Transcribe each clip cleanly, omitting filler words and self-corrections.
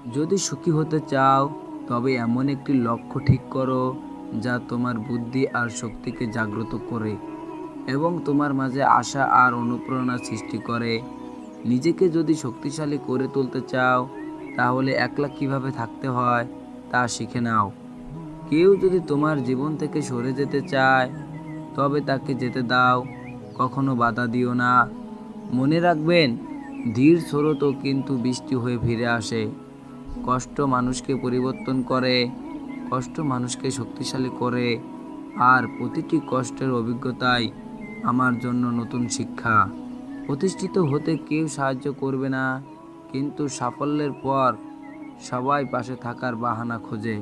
যদি সুখী হতে চাও তবে এমন একটি লক্ষ্য ঠিক করো যা তোমার বুদ্ধি আর শক্তিকে জাগ্রত করে এবং তোমার মাঝে আশা আর অনুপ্রেরণা সৃষ্টি করে। নিজেকে যদি শক্তিশালী করে তুলতে চাও তাহলে একলা কিভাবে থাকতে হয় তা শিখে নাও। কেউ যদি তোমার জীবন থেকে সরে যেতে চায় তবে তাকে যেতে দাও, কখনো বাধা দিও না। মনে রাখবেন, ধীর স্রোতও কিন্তু বৃষ্টি হয়ে ফিরে আসে। কষ্ট মানুষকে পরিবর্তন করে, কষ্ট মানুষকে শক্তিশালী করে, আর প্রতিটি কষ্টের অভিজ্ঞতাই আমার জন্য নতুন শিক্ষা। প্রতিষ্ঠিত হতে কেউ সাহায্য করবে না, কিন্তু সাফল্যের পর সবাই পাশে থাকার বাহানা খোঁজে।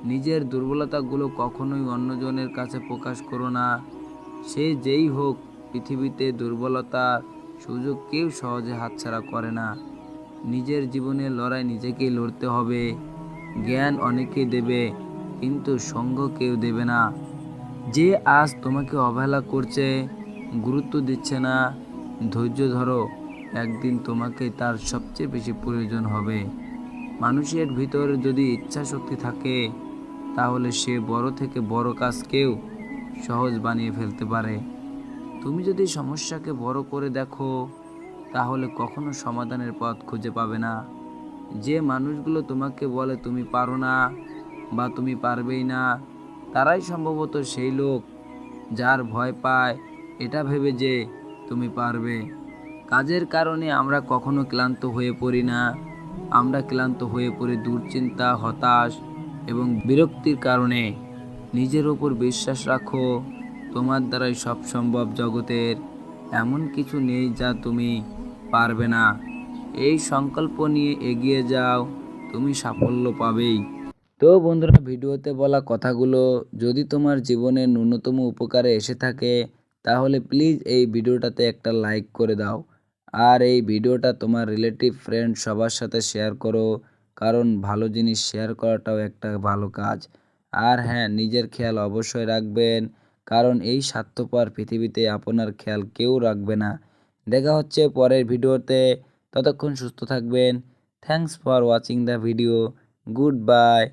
নিজের দুর্বলতাগুলো কখনোই অন্যজনের কাছে প্রকাশ করো না। সে যেই হোক, পৃথিবীতে দুর্বলতার সুযোগ কেউ সহজে হাতছাড়া করে না। নিজের জীবনের লড়াই নিজেকেই লড়তে হবে। জ্ঞান অনেকেই দেবে, কিন্তু সঙ্গ কেউ দেবে না। যে আজ তোমাকে অবহেলা করছে, গুরুত্ব দিচ্ছে না, ধৈর্য ধরো, একদিন তোমাকে তার সবচেয়ে বেশি প্রয়োজন হবে। মানুষের ভিতরে যদি ইচ্ছা শক্তি থাকে তাহলে সে বড় থেকে বড় কাজকেও সহজ বানিয়ে ফেলতে পারে। তুমি যদি সমস্যাকে বড় করে দেখো তাহলে কখনো সমাধানের পথ খুঁজে পাবে না। যে মানুষগুলো তোমাকে বলে তুমি পারো না বা তুমি পারবেই না, তারাই সম্ভবত সেই লোক যার ভয় পায় এটা ভেবে যে তুমি পারবে। কাজের কারণে আমরা কখনো ক্লান্ত হয়ে পড়ি না, আমরা ক্লান্ত হয়ে পড়ি দুশ্চিন্তা, হতাশ এবং বিরক্তির কারণে। নিজের ওপর বিশ্বাস রাখো, তোমার দ্বারাই সব সম্ভব। জগতের এমন কিছু নেই যা তুমি পারবে না। এই সংকল্প নিয়ে এগিয়ে যাও, তুমি সাফল্য পাবেই। তো বন্ধুরা, ভিডিওতে বলা কথাগুলো যদি তোমার জীবনের ন্যূনতম উপকারে এসে থাকে তাহলে প্লিজ এই ভিডিওটাতে একটা লাইক করে দাও। আর এই ভিডিওটা তোমার রিলেটিভ, ফ্রেন্ড সবার সাথে শেয়ার করো, কারণ ভালো জিনিস শেয়ার করাটাও একটা ভালো কাজ। আর হ্যাঁ, নিজের খেয়াল অবশ্যই রাখবেন, কারণ এই স্বার্থপর পৃথিবীতে আপনার খেয়াল কেউ রাখবে না। দেখা হচ্ছে পরের ভিডিওতে, ততক্ষণ সুস্থ থাকবেন। Thanks for watching the video. Good bye.